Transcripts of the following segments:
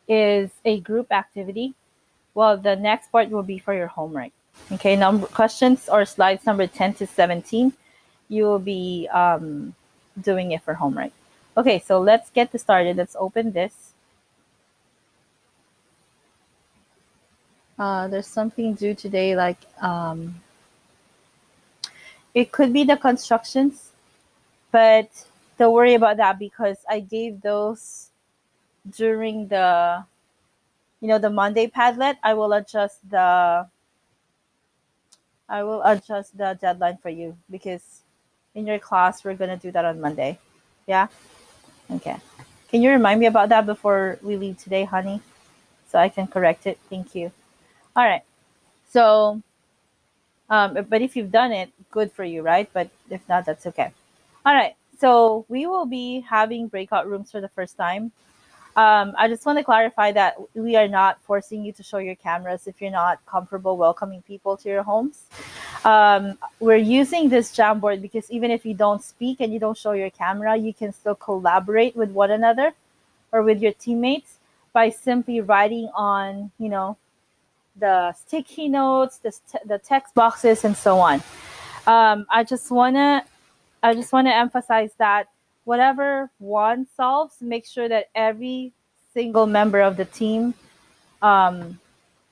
is a group activity. Well, the next part will be for your homework. Okay, questions or slides number 10 to 17, you will be doing it for homework. Okay, so let's get this started. Let's open this. There's something due today, like it could be the constructions, but don't worry about that because I gave those during the Monday Padlet. I will adjust the deadline for you because in your class we're gonna do that on Monday. Yeah? Okay. Can you remind me about that before we leave today, honey? So I can correct it. Thank you. All right. So but if you've done it, good for you, right? But if not, that's okay. All right. So we will be having breakout rooms for the first time. I just want to clarify that we are not forcing you to show your cameras if you're not comfortable welcoming people to your homes. We're using this Jamboard because even if you don't speak and you don't show your camera, you can still collaborate with one another or with your teammates by simply writing on, the sticky notes, the text boxes, and so on. I just wanna emphasize that whatever one solves, make sure that every single member of the team um,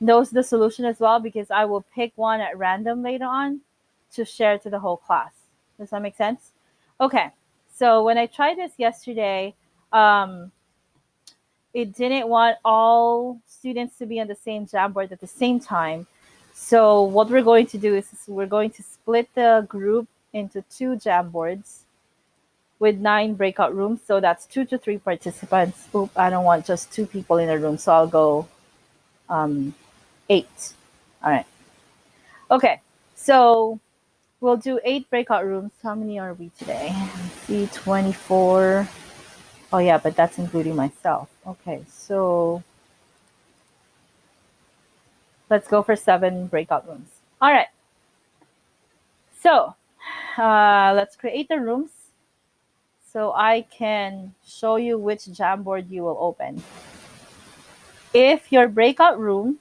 knows the solution as well, because I will pick one at random later on to share to the whole class. Does that make sense? Okay. So when I tried this yesterday, um, it didn't want all students to be on the same Jamboard at the same time. So what we're going to do is we're going to split the group into two Jamboards with 9 breakout rooms. So that's 2 to 3 participants. Oop, I don't want just 2 people in a room, so I'll go 8. All right. Okay. So we'll do 8 breakout rooms. How many are we today? Let's see, 24. Oh yeah, but that's including myself. Okay, so let's go for 7 breakout rooms. All right. So let's create the rooms so I can show you which Jamboard you will open. If your breakout room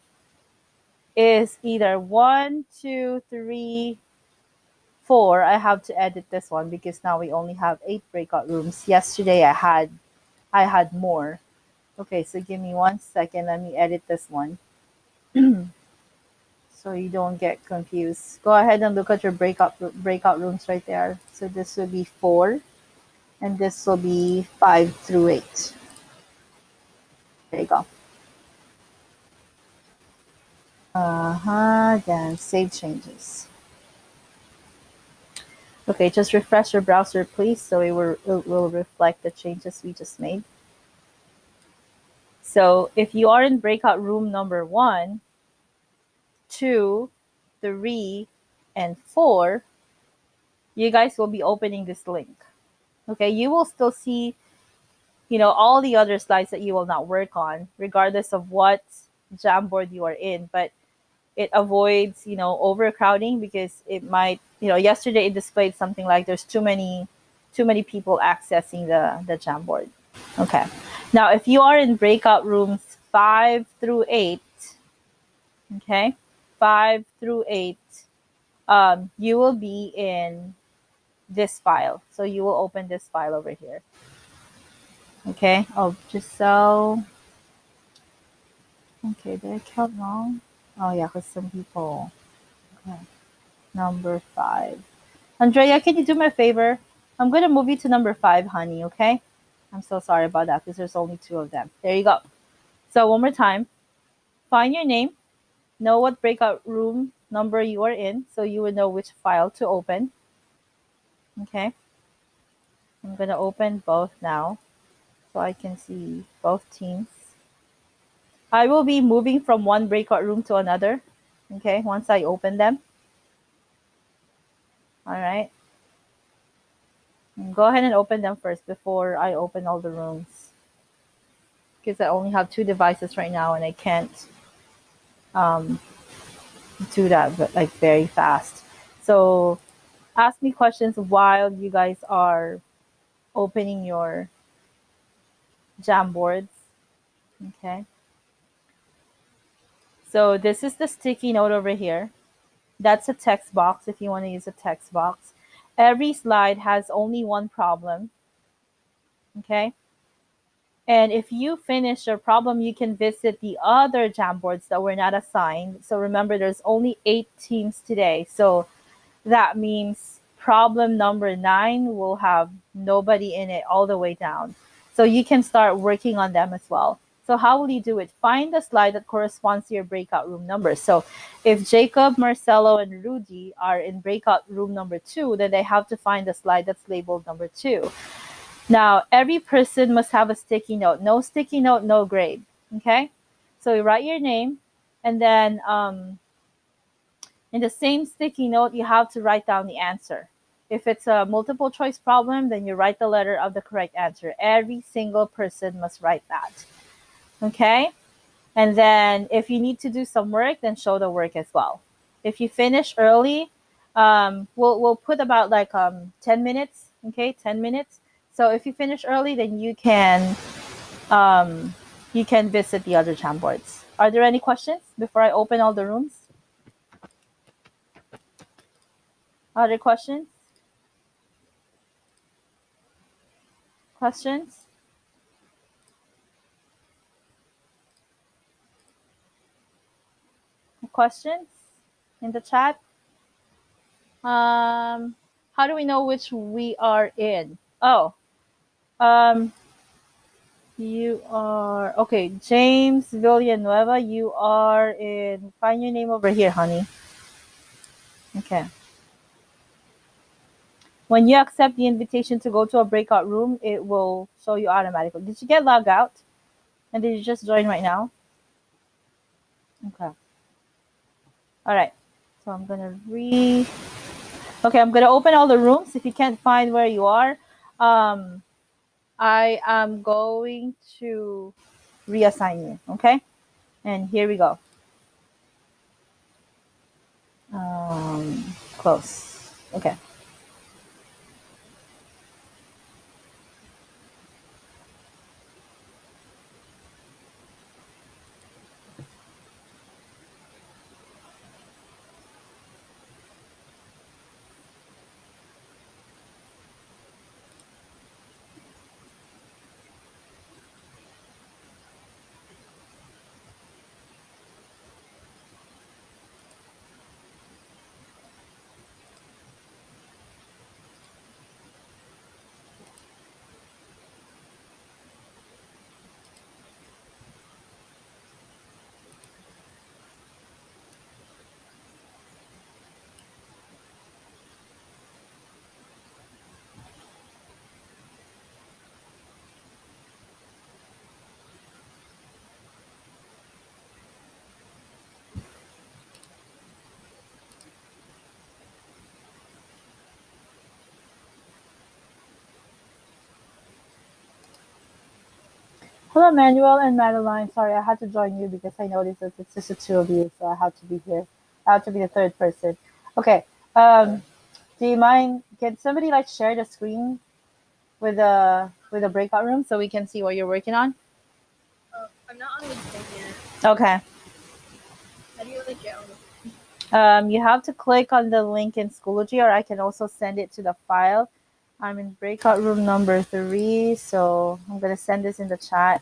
is either 1, 2, 3, 4, I have to edit this one because now we only have 8 breakout rooms. Yesterday I had more. Okay, so give me 1 second. Let me edit this one. So you don't get confused. Go ahead and look at your breakout rooms right there. So this will be 4 and this will be 5 through 8. There you go. Then save changes. Okay, just refresh your browser, please, so it will reflect the changes we just made. So if you are in breakout room number 1, 2, 3, and 4, you guys will be opening this link. Okay, you will still see, all the other slides that you will not work on, regardless of what Jamboard you are in, but it avoids, overcrowding because it might, yesterday it displayed something like there's too many people accessing the Jamboard. Okay. Now, if you are in breakout rooms 5 through 8, okay, 5 through 8, you will be in this file. So you will open this file over here. Okay. Oh, just so. Okay, did I count wrong? Oh, yeah, because some people. Okay. Number 5. Andrea, can you do me a favor? I'm going to move you to number 5, honey, okay? I'm so sorry about that because there's only 2 of them. There you go. So one more time. Find your name. Know what breakout room number you are in so you would know which file to open. Okay. I'm going to open both now so I can see both teams. I will be moving from one breakout room to another. Okay, once I open them. All right. Go ahead and open them first before I open all the rooms. Because I only have 2 devices right now and I can't do that like very fast. So ask me questions while you guys are opening your Jamboards. Okay. So this is the sticky note over here. That's a text box if you want to use a text box. Every slide has only one problem. Okay. And if you finish your problem, you can visit the other Jamboards that were not assigned. So remember, there's only 8 teams today. So that means problem number 9 will have nobody in it all the way down. So you can start working on them as well. So how will you do it? Find the slide that corresponds to your breakout room number. So if Jacob, Marcelo, and Rudy are in breakout room number 2, then they have to find the slide that's labeled number 2. Now, every person must have a sticky note. No sticky note, no grade. Okay? So you write your name, and then in the same sticky note, you have to write down the answer. If it's a multiple choice problem, then you write the letter of the correct answer. Every single person must write that. Okay? And then if you need to do some work, then show the work as well. If you finish early, we'll put about like 10 minutes. Okay, 10 minutes. So if you finish early, then you can visit the other Jamboards. Are there any questions before I open all the rooms? Other questions? Questions? Questions in the chat? How do we know which we are in? Oh, um, you are okay. James Villanueva, you are in. Find your name over here, honey. Okay. When you accept the invitation to go to a breakout room, it will show you automatically. Did you get logged out? And did you just join right now? Okay. All right. So I'm gonna Okay, I'm gonna open all the rooms. If you can't find where you are, I am going to reassign you. Okay. And here we go. Close. Okay. Hello, Manuel and Madeline. Sorry, I had to join you because I noticed that it's just the two of you, so I have to be here. I have to be the third person. Okay. Do you mind? Can somebody like share the screen with the breakout room so we can see what you're working on? I'm not on LinkedIn yet. Okay. How do you like it? You have to click on the link in Schoology, or I can also send it to the file. I'm in breakout room number 3, so I'm gonna send this in the chat.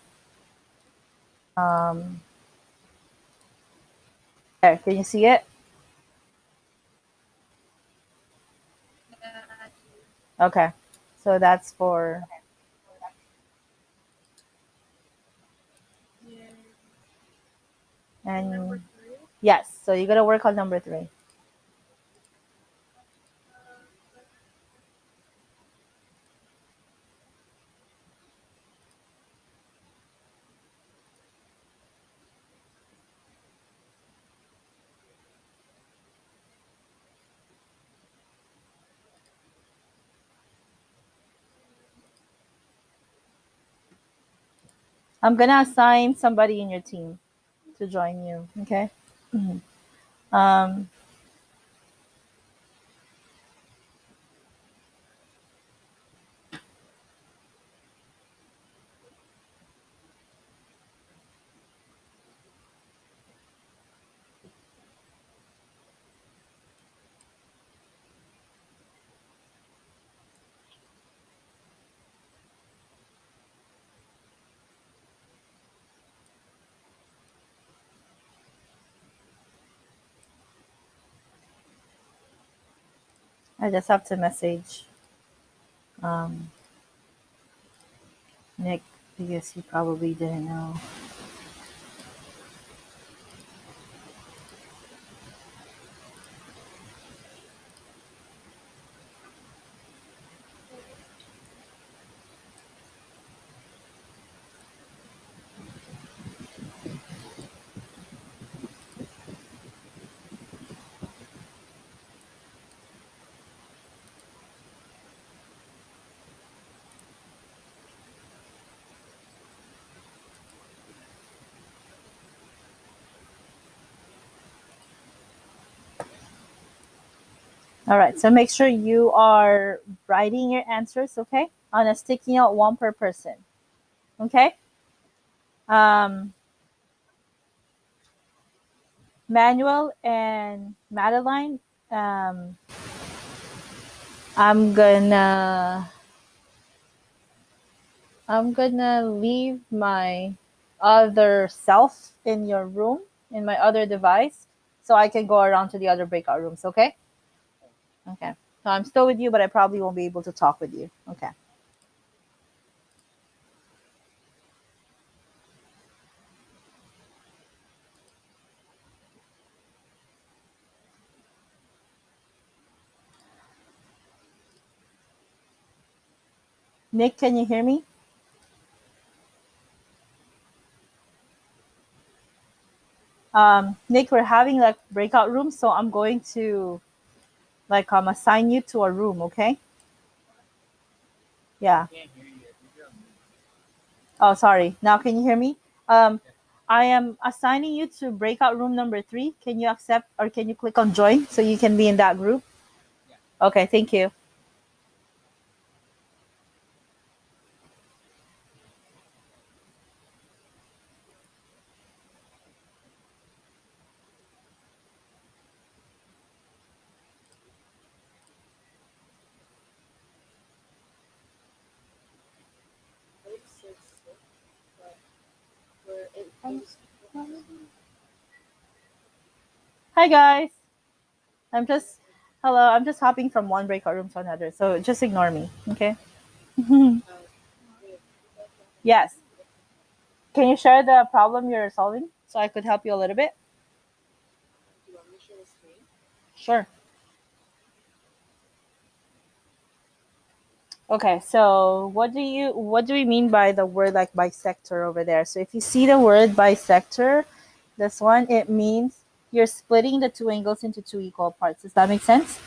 There, can you see it? Okay, so that's for. And yes, so you're gonna work on number 3. I'm gonna assign somebody in your team to join you. Okay. Mhm. Um, I just have to message um, Nick because he probably didn't know. All right, so make sure you are writing your answers, okay, on a sticky note, one per person, okay. Um, Manuel and Madeline, um, I'm gonna I'm gonna leave my other self in your room in my other device so I can go around to the other breakout rooms, okay? Okay. So I'm still with you, but I probably won't be able to talk with you. Okay. Nick, can you hear me? Nick, we're having like breakout rooms, so I'm going to like assign you to a room, okay? Yeah. Oh, sorry. Now can you hear me? Um, I am assigning you to breakout room number 3. Can you accept or can you click on join so you can be in that group? Okay, thank you. Hi guys. I'm just hello. I'm just hopping from one breakout room to another, so just ignore me, okay? Yes. Can you share the problem you're solving so I could help you a little bit? Sure. Okay, so what do we mean by the word like bisector over there? So if you see the word bisector, this one, it means you're splitting the two angles into two equal parts. Does that make sense?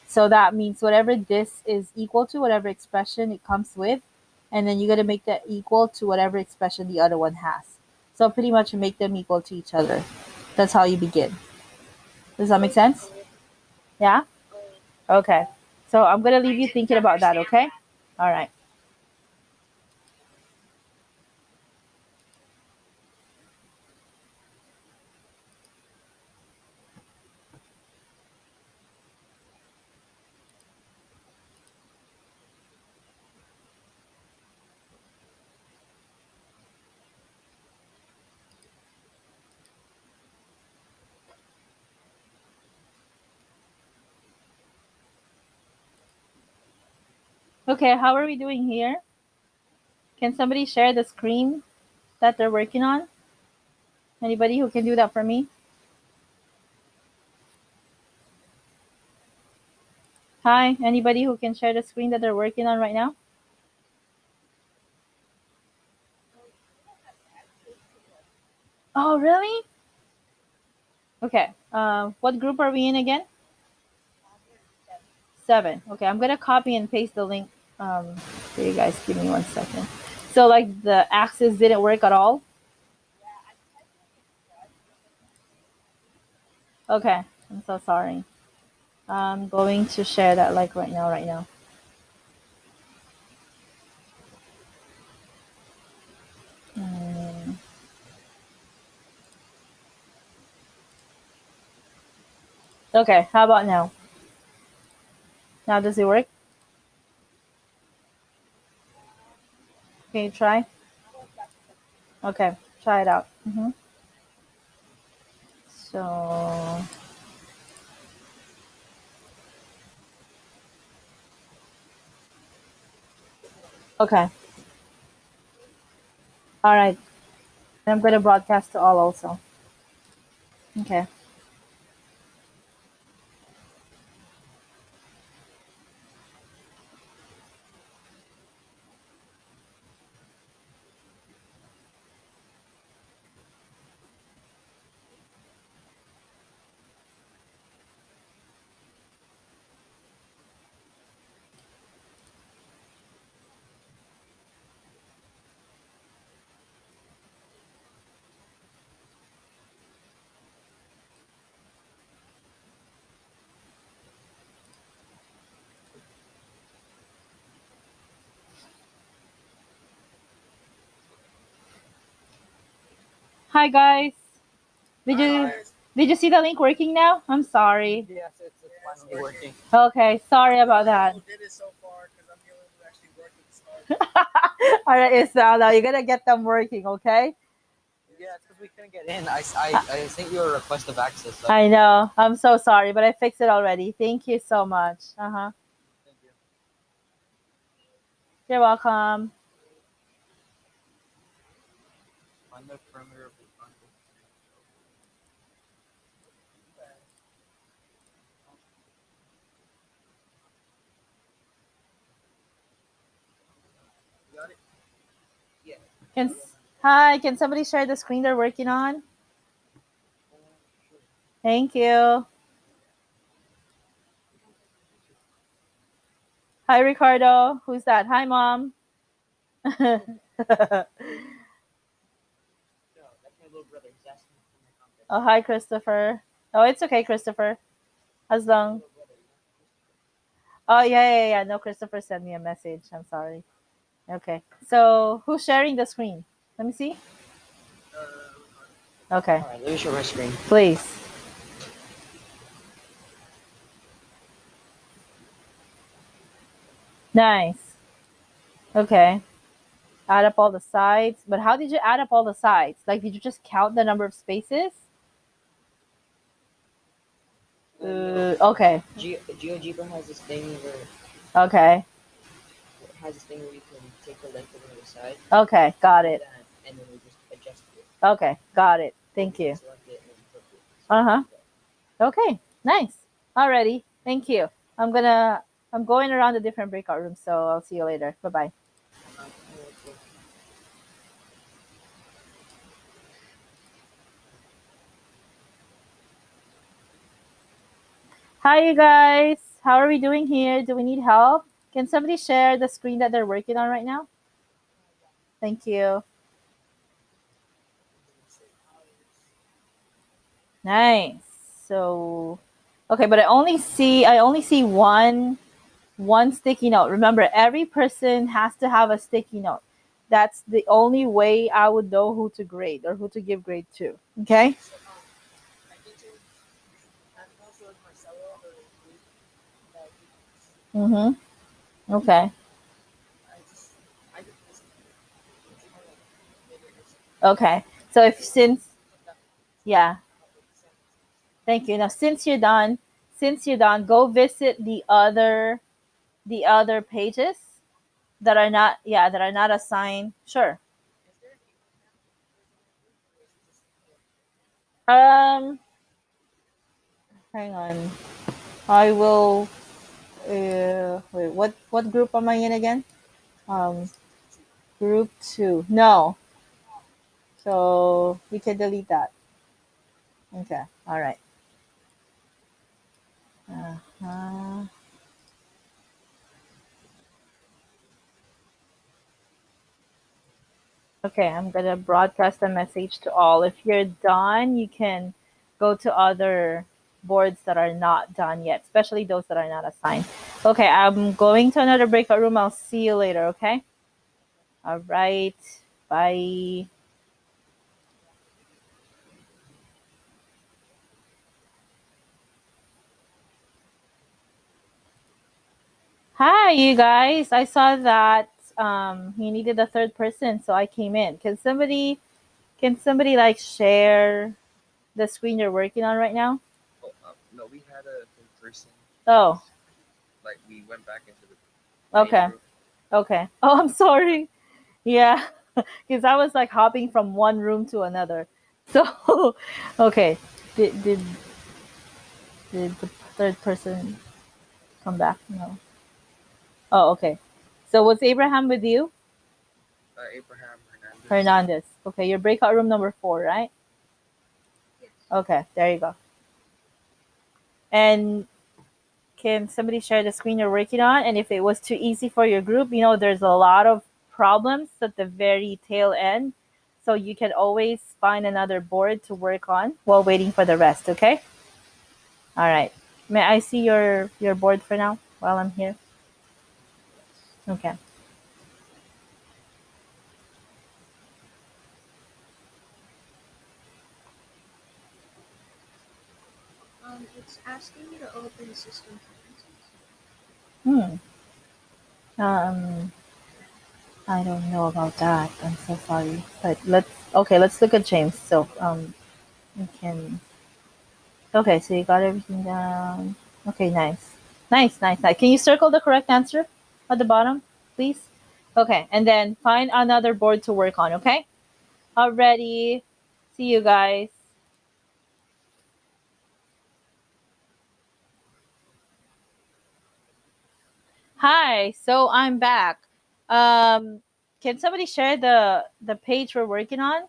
So that means whatever this is equal to, whatever expression it comes with, and then you got to make that equal to whatever expression the other one has. So pretty much make them equal to each other. That's how you begin. Does that make sense? Yeah? Okay. So I'm going to leave you thinking about that, okay? All right. Okay, how are we doing here? Can somebody share the screen that they're working on? Anybody who can do that for me? Hi, anybody who can share the screen that they're working on right now? Oh, really? Okay. What group are we in again? 7. Okay, I'm gonna copy and paste the link for you guys. Give me 1 second. So like the axis didn't work at all? Okay, I'm so sorry. I'm going to share that like right now, right now. Mm. Okay, how about now? Now does it work? Can you try? Okay, try it out. So Okay. All right. I'm gonna broadcast to all also. Okay. Hi guys. Did you did you see the link working now? I'm sorry. Yes, it's finally working. Okay, sorry about that. Did it so far because I'm the only one who actually worked with the start. All right, Isabella, you're gonna get them working, okay? Yeah, it's because we couldn't get in. I sent you a request of access. So. I know. I'm so sorry, but I fixed it already. Thank you so much. Thank you. You're welcome. Find the perimeter of the front. You got it? Yeah. Can Hi, can somebody share the screen they're working on? Thank you. Hi, Ricardo. Who's that? Hi, mom. Oh, No, that's my little brother. He's asking for my contact. hi, Christopher. Oh, it's okay, Christopher. As long. Oh, yeah. No, Christopher sent me a message. I'm sorry. Okay. So, who's sharing the screen? Let me see. Okay. All right, let me show my screen. Please. Nice. Okay. Add up all the sides. But how did you add up all the sides? Like, did you just count the number of spaces? Okay. GeoGebra has this thing where Okay. you can take the length of the other side. Okay. Got it. And then we just adjust it. Okay. Got it. Thank you. Select it and then click it. Uh huh. Okay. Nice. Alrighty. Thank you. I'm going around the different breakout rooms, so I'll see you later. Bye bye. Hi, you guys. How are we doing here? Do we need help? Can somebody share the screen that they're working on right now? Thank you. Nice. So, okay, but I only see one sticky note. Remember, every person has to have a sticky note. That's the only way I would know who to grade or who to give grade to. Okay? I think too, I'm not sure if Marcelo or Luke that Mm-hmm. Okay. I just listen to it. It's more like later this Okay. So if since come back yeah, with sentences. thank you. Now since you're done, go visit the other pages that are not assigned. Sure. Is there an email now for the group or is it just Um, hang on. I will. Wait. What group am I in again? Um, it's two? group two. No. So we can delete that. Okay. All right. Uh-huh. Okay, I'm gonna broadcast a message to all. If you're done, you can go to other boards that are not done yet, especially those that are not assigned. Okay, I'm going to another breakout room. I'll see you later, okay? All right. Bye. Hi, you guys. I saw that you needed a third person, so I came in. Can somebody like share the screen you're working on right now? Oh, no, we had a third person. Oh, Like we went back into the main okay. group. Okay. Oh, I'm sorry. Yeah, because I was like hopping from one room to another. So, okay. Did the third person come back? No. Oh, okay. So was Abraham with you? Abraham Hernandez. Hernandez. Okay, your breakout room number 4, right? Yes. Okay, there you go. And can somebody share the screen you're working on? And if it was too easy for your group, there's a lot of problems at the very tail end. So you can always find another board to work on while waiting for the rest, okay? All right. May I see your board for now while I'm here? Okay. It's asking me to open system preferences. Hmm. Um, I don't know about that. I'm so sorry. But let's look at James. So we can. Okay, so you got everything down. Okay, nice. Nice, nice, nice. Can you circle the correct answer at the bottom, please? Okay, and then find another board to work on, okay? Already. See you guys. Hi, so I'm back. Um, can somebody share the page we're working on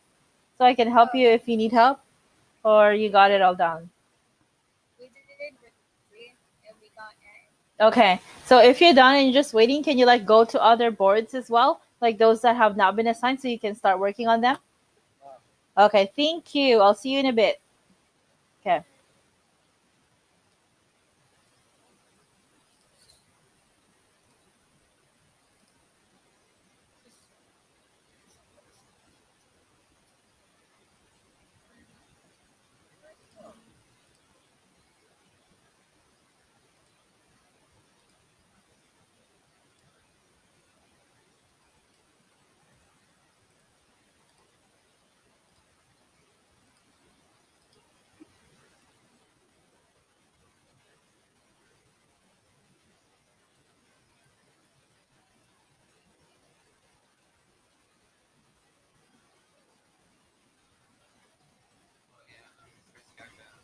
so I can help you if you need help or you got it all down? We did it with 3 and we got Okay, so if you're done and you're just waiting, can you like go to other boards as well, like those that have not been assigned, so you can start working on them? Okay, thank you. I'll see you in a bit. Okay.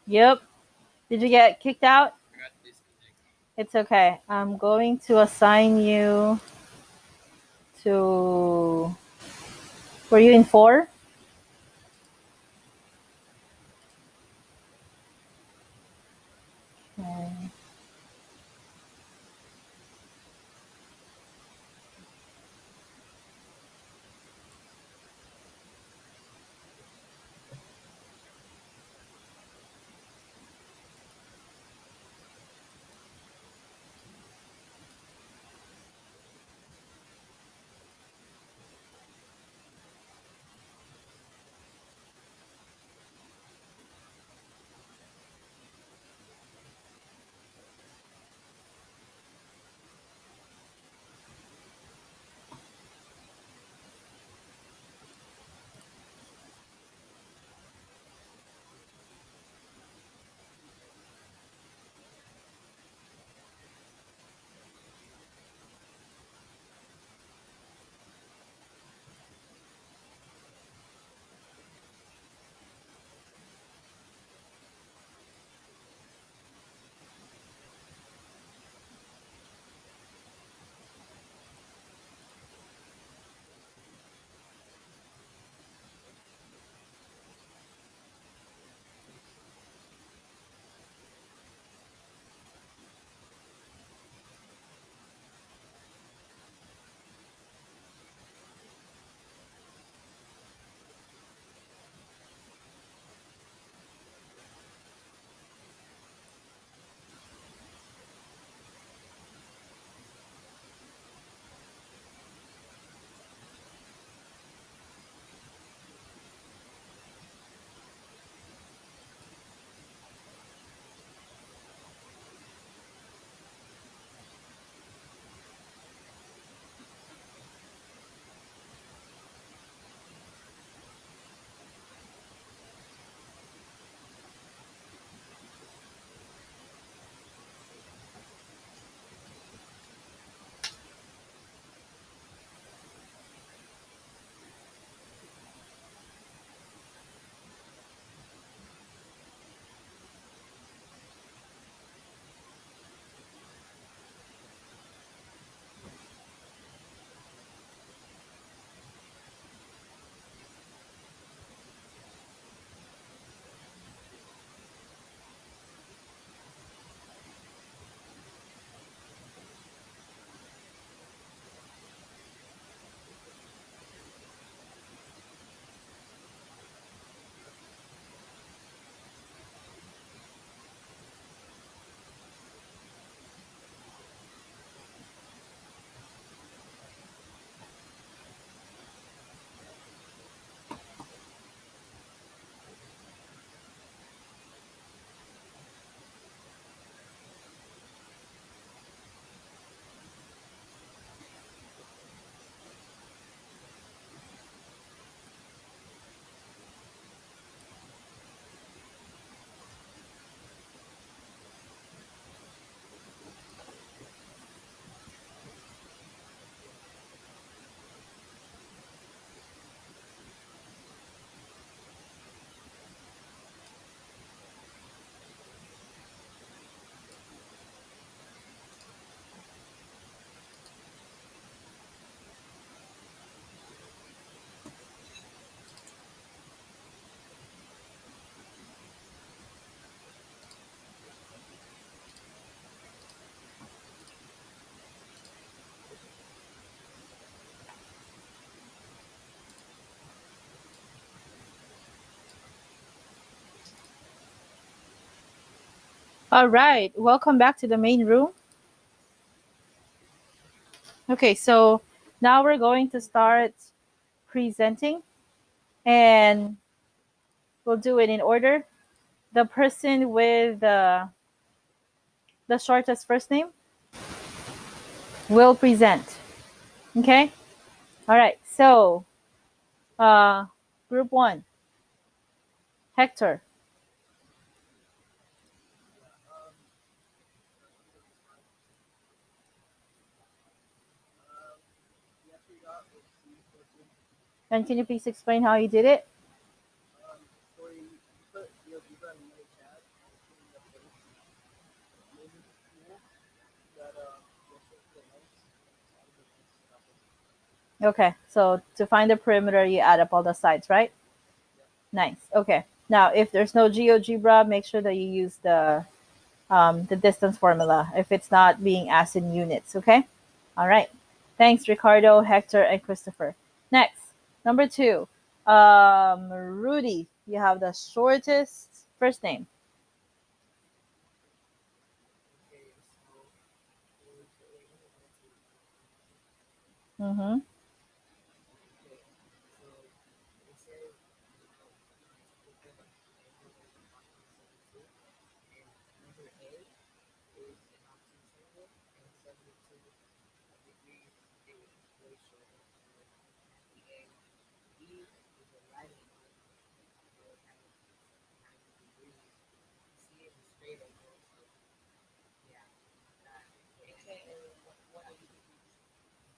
Yep. Did you get kicked out? It's okay. I'm going to assign you to. Were you in 4? Okay. All right, welcome back to the main room. Okay, so now we're going to start presenting, and we'll do it in order. The person with the shortest first name will present. Okay? All right, so uh, group one, Hector. We actually got with C coaching. And can you please explain how you did it? For you put your visa in the chat and put in the place. Maybe tool that will show the links and all the links happen. Okay, so to find the perimeter, you add up all the sides, right? Yeah. Nice. Okay. Now, if there's no GeoGebra, make sure that you use the distance formula if it's not being asked in units. Okay. All right. Thanks, Ricardo, Hector, and Christopher. Next, number two, Rudy. You have the shortest first name. Okay, so for today, let's see. Mm-hmm. Okay, so it says it's open angle is approximately 72, and number A is an obtuse angle, and 72 degrees is way shorter than the A. B is a right angle, and it has 90 degrees. C is a straight angle, so yeah, that. And what are you thinking?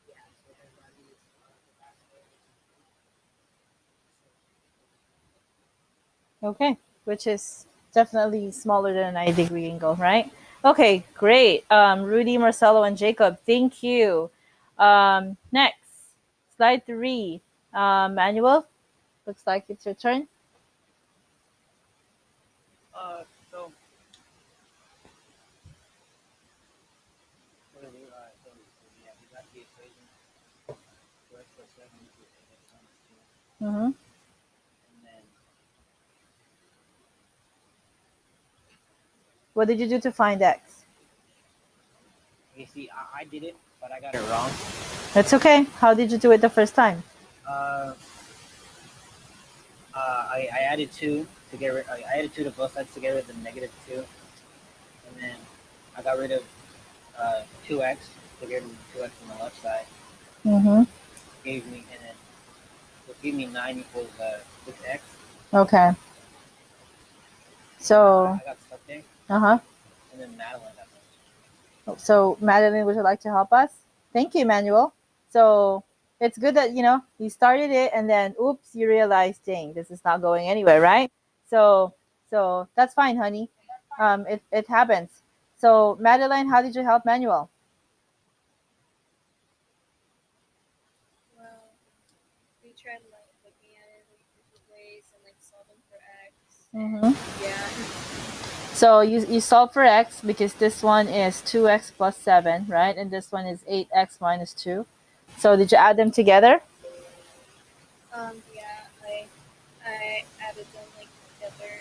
Yeah, so everybody is the faster. Okay, which is definitely smaller than a 90-degree angle, right? Okay, great. Rudy, Marcelo, and Jacob, thank you. Next, slide three. Manuel, looks like it's your turn. So what do we so yeah, we got the equation for x plus 7 equals 8x minus 2, Mm-hmm. and then What did you do to find x? you see I did it, but I got it wrong. That's okay. How did you do it the first time? Uh, I added 2 to get rid. I added 2 to both sides to get rid of the negative 2, and then I got rid of 2x to get rid of 2x on the left side. Mm-hmm. Gave me and then it gave me 9 equals 6x. Okay. So, I got stuck there, uh-huh. and then Madeline got stuck. So, Madeline, would you like to help us? Thank you, Manuel. So, it's good that, you started it and then, oops, you realized, dang, this is not going anywhere, right? So, so that's fine, honey. It happens. So, Madeline, how did you help Manuel? Well, we tried like looking at it like different ways and like solving for x. Mm-hmm. Yeah. So you solve for x because this one is 2x plus 7, right? And this one is 8x minus 2. So did you add them together? Yeah. I added them like together.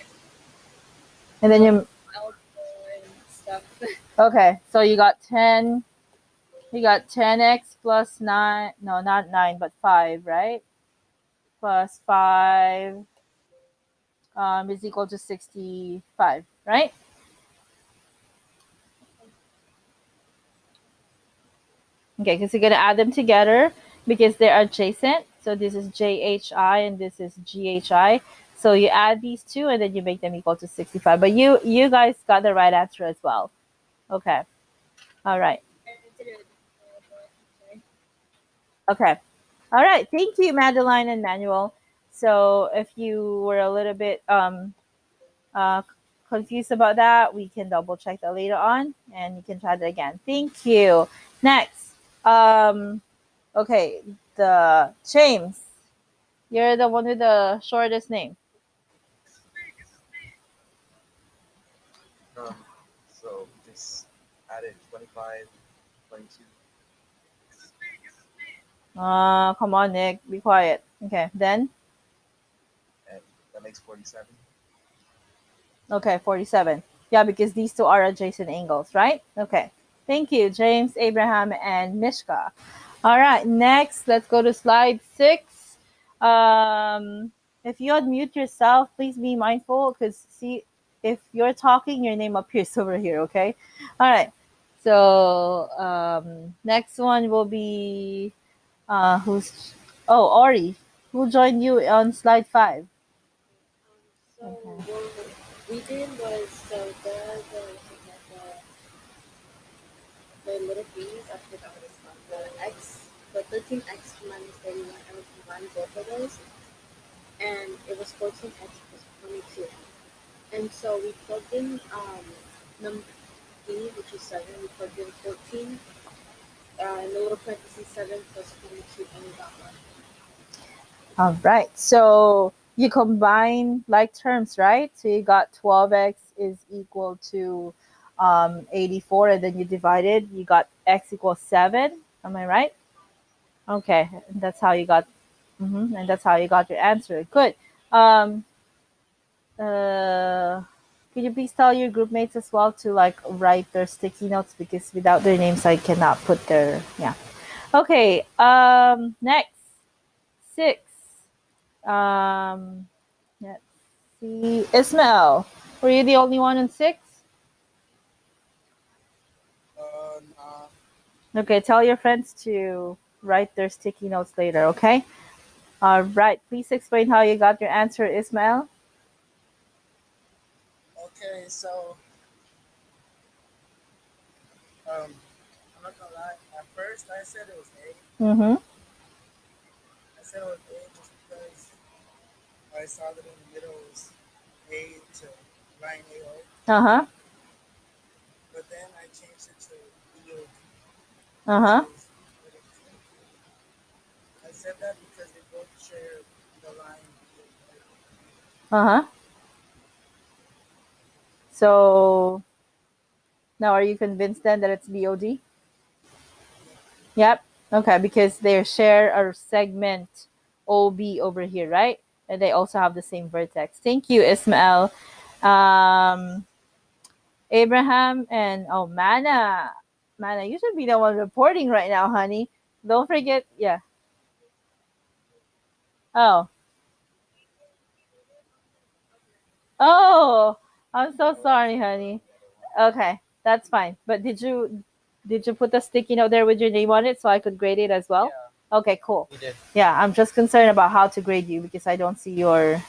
And then you Algebra and stuff. okay, so you got 10x plus 9, no, not 9, but 5, right? Plus 5 is equal to 65, right? Okay, because you're going to add them together because they're adjacent. So this is JHI and this is GHI. So you add these two and then you make them equal to 65. But you guys got the right answer as well. Okay. All right. I did it before, but sorry. Okay. All right. Thank you, Madeline and Manuel. So if you were a little bit uh, confused about that, we can double check that later on and you can try that again. Thank you. Next. Okay, the James. You're the one with the shortest name. Um, so just added 25, 22, Come on, Nick. Be quiet. Okay, then? and that makes 47. Okay, 47. Yeah, because these two are adjacent angles, right? Okay. Thank you, James, Abraham, and Mishka. All right, next, let's go to slide 6. If you unmute yourself, please be mindful because, see, if you're talking, your name appears over here, okay? All right. So, next one will be who's. Oh, Ori. Who joined you on slide 5? So Okay. what we did was the little bees. I forgot what it's called. The 13x minus 31, and we combined both of those, and it was 14x plus 22. And so we plugged in number B, which is 7. We plugged in 14 in the little parentheses 7 plus 22, and we got 1. All right. So you combine like terms, right? So you got 12x is equal to 84, and then you divided. You got x equals 7. Am I right? Okay. And that's how you got. And that's how you got your answer. Good. Um, uh, can you please tell your group mates as well to like write their sticky notes because without their names I cannot put their yeah. Okay. Next 6. Um, let's see. Ismail, were you the only one in 6? Nah. Okay, tell your friends to write their sticky notes later, okay? All right, please explain how you got your answer, Ismail. Okay, so I'm not gonna lie. At first, I said it was A. Mm-hmm. I said it was A just because I saw that in the middle was A to line AO, Uh-huh. but then I changed it to BOD, which Uh-huh. is what it is. I said that because they both share the line BOD. Uh-huh. So now are you convinced then that it's BOD? Yeah. Yep. Okay, because they share a segment OB over here, right? And they also have the same vertex. Thank you, Ismael. Um, Abraham and oh Mana. Mana, you should be the one reporting right now, honey. Don't forget, yeah. Oh. Oh, I'm so No, sorry, actually, honey. the other one. Okay, that's fine. But did you put the sticky note there with your name on it so I could grade it as well? Yeah, Okay, cool. we did. Yeah, I'm just concerned about how to grade you because I don't see your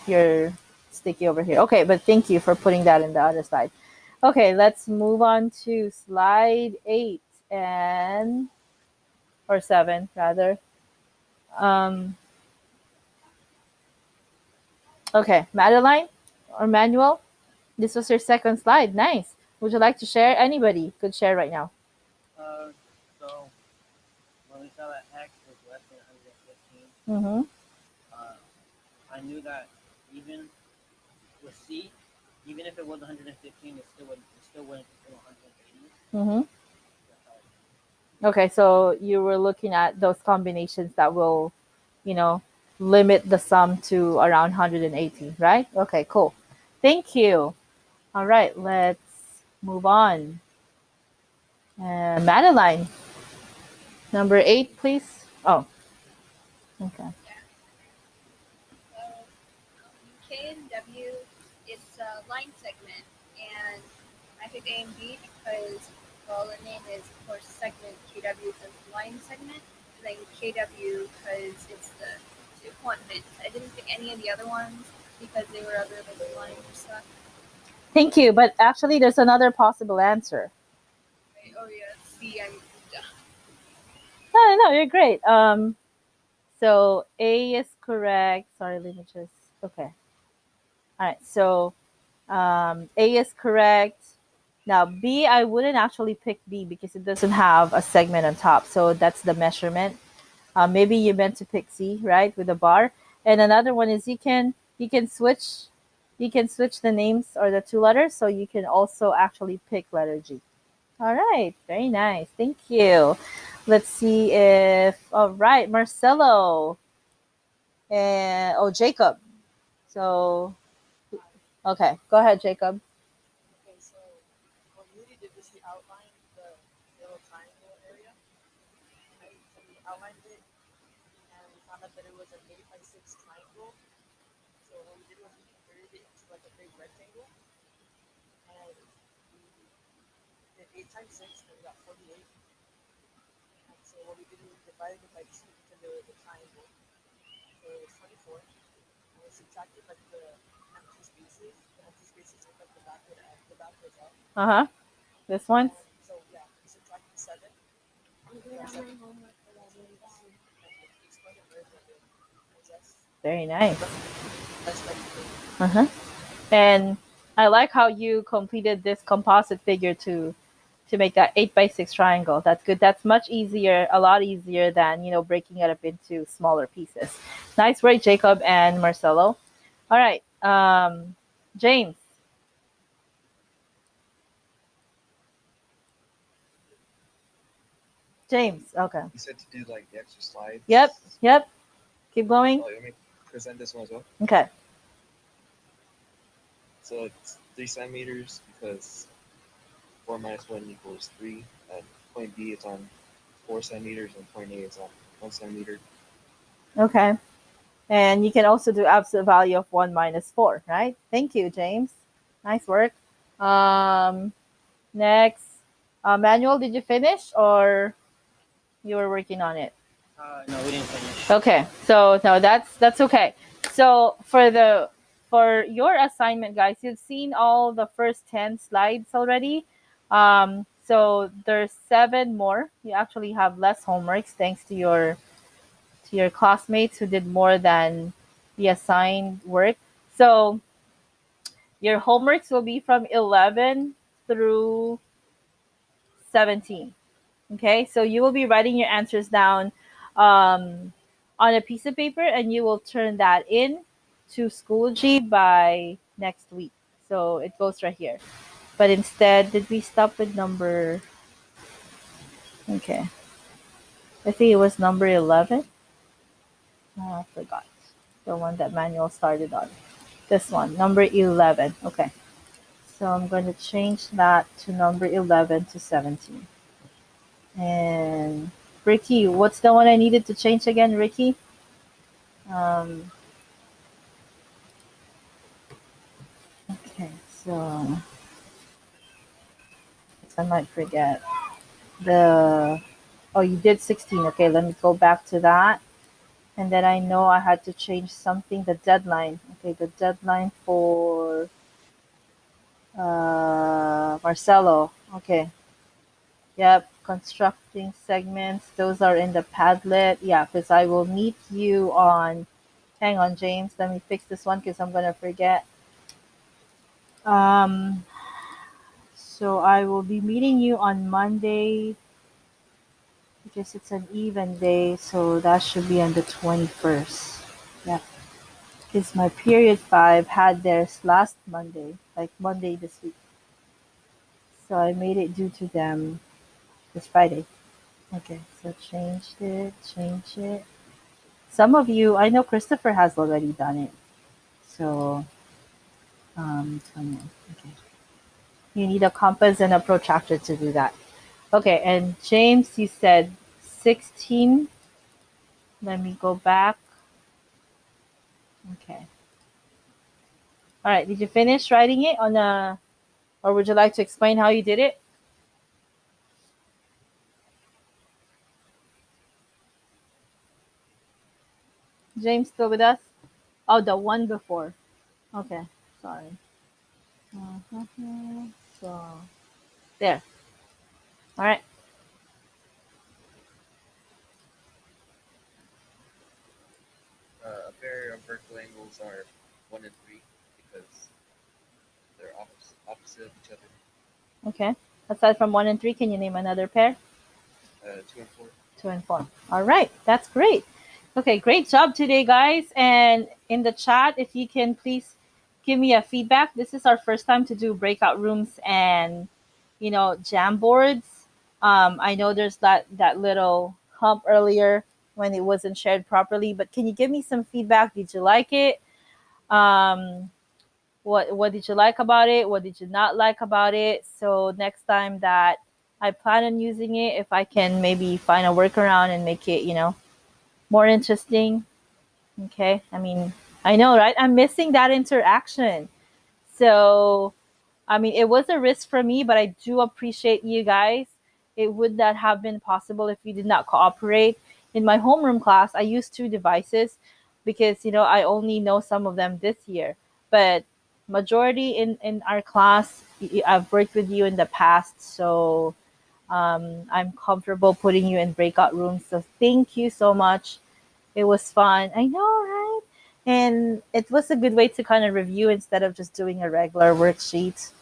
sticky over here. Okay, but thank you for putting that in the other side. Okay, let's move on to slide 8 and or 7 rather. Um, okay, Madeline or Manuel, this was your second slide. Nice. Would you like to share? Anybody could share right now. Uh, so when we saw that X was less than 115, Mm-hmm. uh, I knew that even with C, even if it was 115, it still wouldn't equal 180. Mm-hmm. That's how I Okay, so you were looking at those combinations that will, you know, limit the sum to around 180, right? Okay, cool. Thank you. All right, let's move on. Madeline, number 8, please. Oh, okay. Yeah. So K and W, it's a line segment, and I picked A and B because well, the name is of course segment KW is the line segment, and then KW because it's the two quantitates. I didn't pick any of the other ones because they were other like line stuff. Thank you, but actually, there's another possible answer. Right? Oh yeah, C. I'm done. No, no, no, you're great. So A is correct. Sorry, let me just. Okay. All right. So A is correct. Now B, I wouldn't actually pick B because it doesn't have a segment on top. So that's the measurement. Maybe you meant to pick C, right, with a bar. And another one is you can switch the names or the two letters, so you can also actually pick letter G. All right, very nice. Thank you. Let's see if all right, Marcelo and oh Jacob. So okay, go ahead, Jacob. Okay, so like a big rectangle, and we did 8 times 6, and we got 48. And so what we did is we divided it by 2 because it was a triangle. So it was 24. And we subtracted like the empty spaces. The empty spaces with like the backwards up. Uh-huh. This one? And so yeah, we subtracted 7. I did all my homework for that day too. Explain it version of it. And Very nice. that's like Uh-huh. And I like how you completed this composite figure to make that 8 by 6 triangle. That's good. That's much easier, a lot easier than, breaking it up into smaller pieces. Nice work, Jacob and Marcelo. All right. James. James. Okay. You said to do like the extra slides. Yep. Yep. Keep going. Oh, you want me to present this one as well? Okay. So it's 3 centimeters because 4 minus 1 equals 3. And point B is on 4 centimeters and point A is on 1 centimeter. Okay. And you can also do absolute value of 1 minus 4, right? Thank you, James. Nice work. Next. Manuel, did you finish or you were working on it? No, we didn't finish. Okay. So no, that's okay. So for your assignment, guys, you've seen all the first 10 slides already. So there's 7 more. You actually have less homeworks thanks to your classmates who did more than the assigned work. So your homeworks will be from 11 through 17. Okay, so you will be writing your answers down on a piece of paper and you will turn that in to Schoology by next week. So it goes right here. But instead, did we stop with number? Okay. I think it was number 11. Oh, I forgot. The one that Manuel started on. This one, number 11. Okay. So I'm going to change that to number 11 to 17. And Ricky, what's the one I needed to change again, Ricky? Okay, so I might forget. Oh, you did 16. Okay, let me go back to that. And then I know I had to change something, the deadline. Okay, the deadline for Marcelo. Okay. Yep, constructing segments. Those are in the Padlet. Yeah, because I will meet you on. Hang on, James. Let me fix this one because I'm gonna forget. Um, so I will be meeting you on Monday because it's an even day. So that should be on the 21st. Yeah, because my period 5 had theirs last Monday, like Monday this week. So I made it due to them this Friday. Okay, so change it. Some of you, I know Christopher has already done it. So, 21. Okay. You need a compass and a protractor to do that. Okay, and James, you said 16. Let me go back. Okay. All right, did you finish writing it on a, or would you like to explain how you did it? James, still with us? Oh, the one before. Okay, sorry. So, there. All right. A pair of vertical angles are 1 and 3 because they're opposite of each other. Okay. Aside from 1 and 3, can you name another pair? 2 and 4. 2 and 4. All right. That's great. Okay, great job today, guys. And in the chat, if you can please give me a feedback. This is our first time to do breakout rooms and, jam boards. I know there's that little hump earlier when it wasn't shared properly, but can you give me some feedback? Did you like it? Um, what did you like about it? What did you not like about it? So next time that I plan on using it, if I can maybe find a workaround and make it, more interesting. Okay. I mean, I know, right? I'm missing that interaction. So, I mean, it was a risk for me, but I do appreciate you guys. It would not have been possible if you did not cooperate. In my homeroom class, I used two devices because, I only know some of them this year. But majority in our class, I've worked with you in the past, so I'm comfortable putting you in breakout rooms. So thank you so much. It was fun. I know, right? And it was a good way to kind of review instead of just doing a regular worksheet.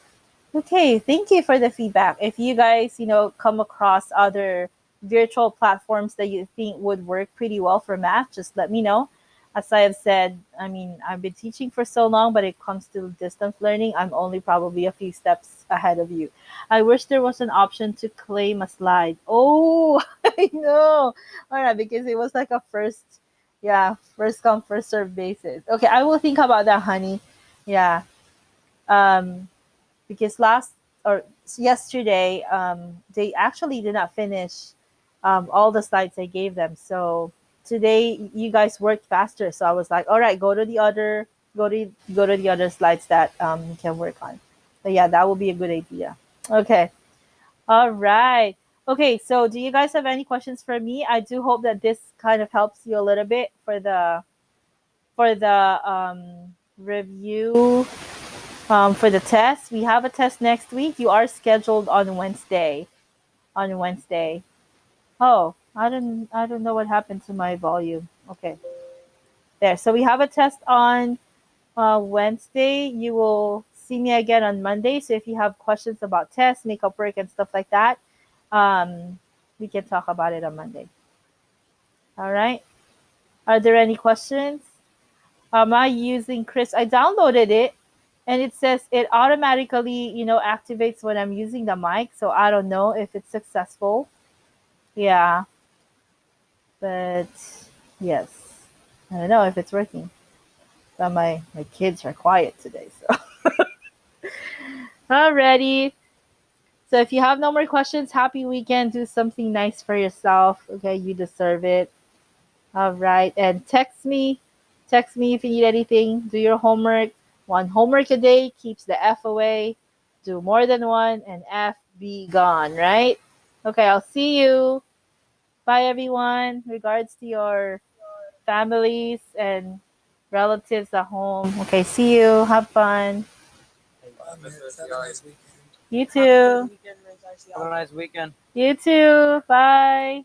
Okay, thank you for the feedback. If you guys, come across other virtual platforms that you think would work pretty well for math, just let me know. As I have said, I mean, I've been teaching for so long, but it comes to distance learning, I'm only probably a few steps ahead of you. I wish there was an option to claim a slide. Oh, I know. All right, because it was like a first come, first serve basis. Okay, I will think about that, honey. Yeah. Um, because last or yesterday they actually did not finish all the slides I gave them. So today you guys worked faster. So I was like, all right, go to the other slides that you can work on. But yeah, that would be a good idea. Okay. All right. Okay. So do you guys have any questions for me? I do hope that this kind of helps you a little bit for the review. For the test, we have a test next week. You are scheduled on Wednesday. On Wednesday. Oh, I don't know what happened to my volume. Okay, there. So we have a test on Wednesday. You will see me again on Monday. So if you have questions about tests, makeup work, and stuff like that, um, we can talk about it on Monday. All right. Are there any questions? Am I using Chris? I downloaded it and it says it automatically, activates when I'm using the mic. So I don't know if it's successful. Yeah, but yes, I don't know if it's working. But my kids are quiet today. So alrighty. So if you have no more questions, happy weekend. Do something nice for yourself. Okay, you deserve it. All right. And text me. Text me if you need anything. Do your homework. One homework a day keeps the F away. Do more than one and F be gone, right? Okay, I'll see you. Bye, everyone. Regards to your families and relatives at home. Okay, see you. Have fun. Bye, Miss. Have a nice weekend. You Have a good too. weekend, Miss Have a Arciaga. nice weekend. You too. Bye.